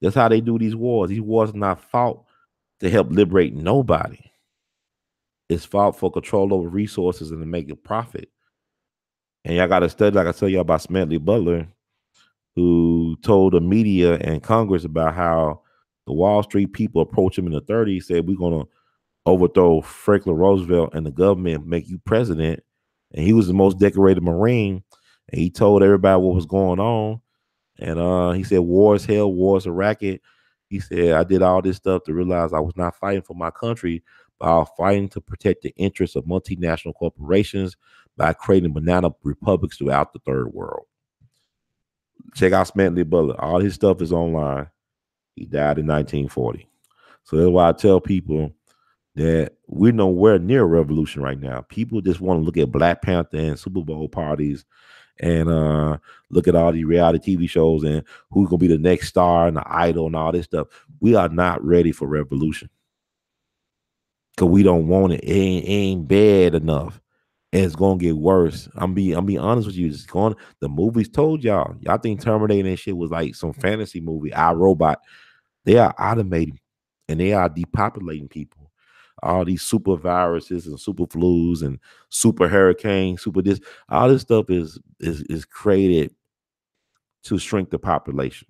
That's how they do these wars. These wars are not fought to help liberate nobody. It's fought for control over resources and to make a profit. And y'all got to study, like I tell you about Smedley Butler, who told the media and Congress about how the Wall Street people approached him in the 30s, said, we're going to overthrow Franklin Roosevelt and the government, make you president. And he was the most decorated Marine. And he told everybody what was going on. And he said, war is hell, war is a racket. He said, I did all this stuff to realize I was not fighting for my country, but I was fighting to protect the interests of multinational corporations by creating banana republics throughout the third world. Check out Smedley Butler. All his stuff is online. He died in 1940. So that's why I tell people that we're nowhere near a revolution right now. People just want to look at Black Panther and Super Bowl parties and look at all these reality TV shows and who's gonna be the next star and the idol and all this stuff. We are not ready for revolution because we don't want it. It ain't bad enough. And it's gonna get worse. I'm be honest with you. It's going. The movies told y'all. Y'all think Terminator and shit was like some fantasy movie. I Robot. They are automating and they are depopulating people. All these super viruses and super flus and super hurricanes, super this, all this stuff is created to shrink the population.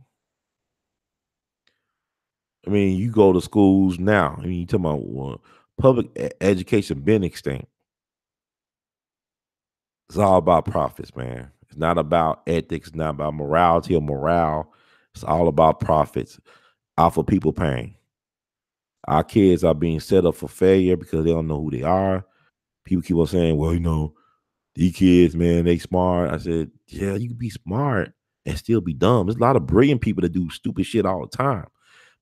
I mean, you go to schools now. I mean, you talking about public education been extinct. It's all about profits, man. It's not about ethics, it's not about morality or morale. It's all about profits off of people paying. Our kids are being set up for failure because they don't know who they are. People keep on saying, well, these kids, man, they smart. I said, yeah, you can be smart and still be dumb. There's a lot of brilliant people that do stupid shit all the time.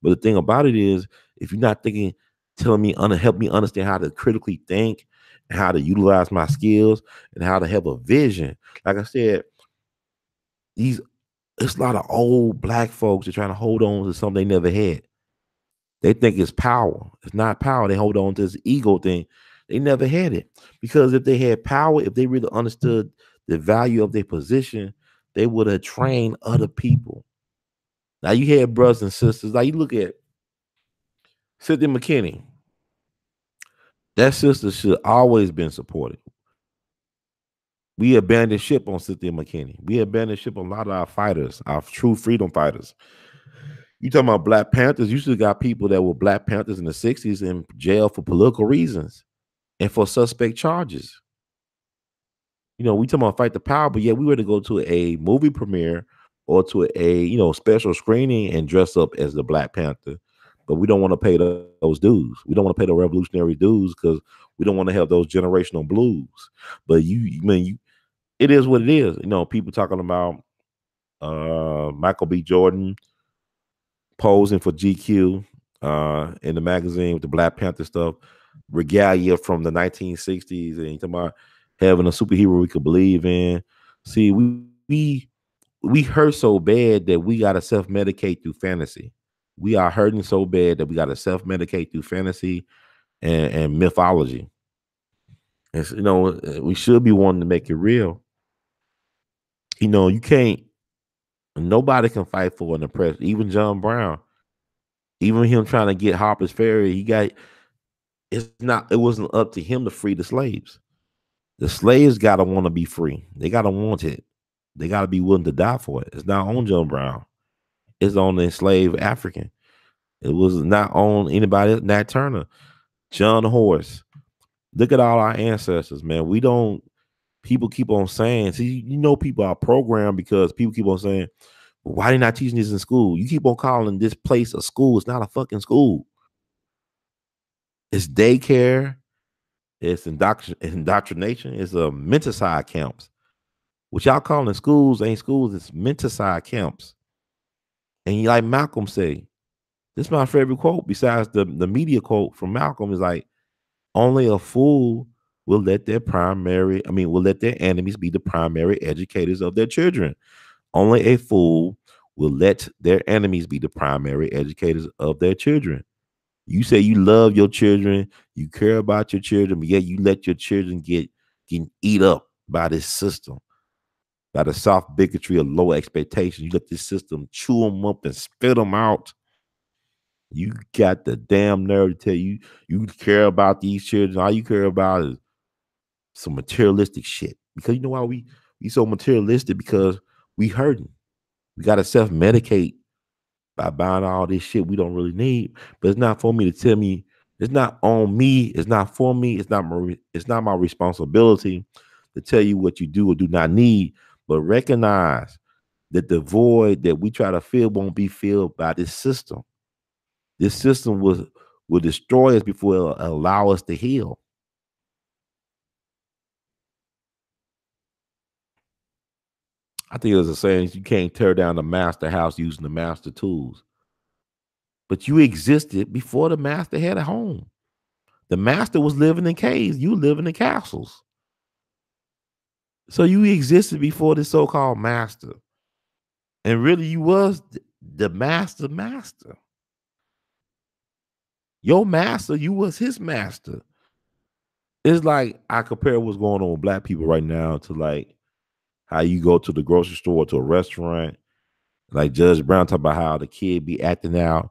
But the thing about it is, if you're not thinking, telling me, help me understand how to critically think and how to utilize my skills and how to have a vision. Like I said, it's a lot of old Black folks that are trying to hold on to something they never had. They think it's power. It's not power. They hold on to this ego thing. They never had it. Because if they had power, if they really understood the value of their position, they would have trained other people. Now you had brothers and sisters. Like you look at Cynthia McKinney. That sister should always been supported. We abandoned ship on Cynthia McKinney. We abandoned ship on a lot of our fighters, our true freedom fighters. You talking about Black Panthers? You still got people that were Black Panthers in the 60s in jail for political reasons and for suspect charges. We talking about fight the power, but yeah, we were to go to a movie premiere or to a special screening and dress up as the Black Panther, but we don't want to pay those dues. We don't want to pay the revolutionary dues because we don't want to have those generational blues. But it is what it is. People talking about Michael B. Jordan posing for GQ in the magazine with the Black Panther stuff, regalia from the 1960s, and you talking about having a superhero we could believe in. See, we hurt so bad that we gotta self-medicate through fantasy. We are hurting so bad that we gotta self-medicate through fantasy and mythology. And we should be wanting to make it real. You can't. Nobody can fight for an oppressor. Even John Brown, even him trying to get Harper's Ferry, it wasn't up to him to free the slaves. The slaves gotta want to be free. They gotta want it. They gotta be willing to die for it. It's not on John Brown. It's on the enslaved African. It was not on anybody else. Nat Turner, John Horse. Look at all our ancestors, man. People keep on saying, see, people are programmed because people keep on saying, well, why are they not teaching this in school? You keep on calling this place a school. It's not a fucking school. It's daycare. It's indoctrination. It's a menticide camps. What y'all calling schools ain't schools. It's menticide camps. And like Malcolm say, this is my favorite quote besides the media quote from Malcolm is like, only a fool will let their enemies be the primary educators of their children. Only a fool will let their enemies be the primary educators of their children. You say you love your children, you care about your children, but yet you let your children get eat up by this system, by the soft bigotry of low expectations. You let this system chew them up and spit them out. You got the damn nerve to tell you care about these children. All you care about is some materialistic shit. Because you know why we so materialistic? Because we hurting. We got to self-medicate by buying all this shit we don't really need. But it's not for me to tell me. It's not on me. It's not for me. It's not my responsibility to tell you what you do or do not need. But recognize that the void that we try to fill won't be filled by this system. This system will destroy us before it'll allow us to heal. I think there's a saying, you can't tear down the master house using the master tools. But you existed before the master had a home. The master was living in caves. You living in castles. So you existed before the so-called master. And really you was the master. Your master, you was his master. It's like I compare what's going on with black people right now to like how you go to the grocery store, to a restaurant, like Judge Brown talk about how the kid be acting out